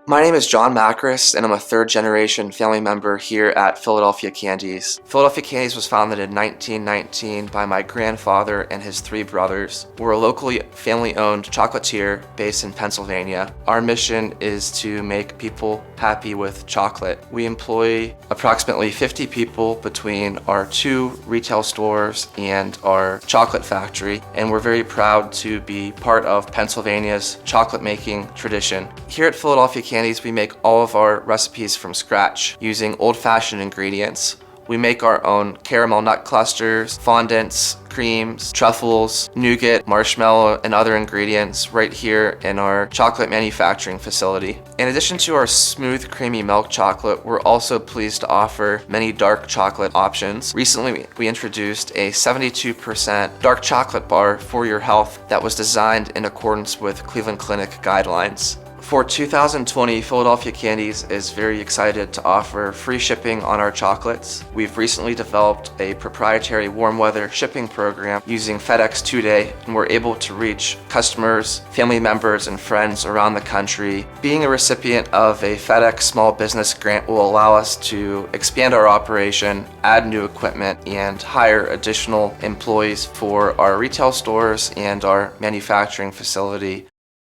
My name is John Macris, and I'm a third-generation family member here at Philadelphia Candies. Philadelphia Candies was founded in 1919 by my grandfather and his three brothers. We're a locally family-owned chocolatier based in Pennsylvania. Our mission is to make people happy with chocolate. We employ approximately 50 people between our 2 retail stores and our chocolate factory, and we're very proud to be part of Pennsylvania's chocolate-making tradition. Here at Philadelphia Candies, we make all of our recipes from scratch using old-fashioned ingredients. We make our own caramel nut clusters, fondants, creams, truffles, nougat, marshmallow, and other ingredients right here in our chocolate manufacturing facility. In addition to our smooth, creamy milk chocolate, we're also pleased to offer many dark chocolate options. Recently, we introduced a 72% dark chocolate bar for your health that was designed in accordance with Cleveland Clinic guidelines. For 2020, Philadelphia Candies is very excited to offer free shipping on our chocolates. We've recently developed a proprietary warm weather shipping program using FedEx 2-day, and we're able to reach customers, family members, and friends around the country. Being a recipient of a FedEx small business grant will allow us to expand our operation, add new equipment, and hire additional employees for our retail stores and our manufacturing facility.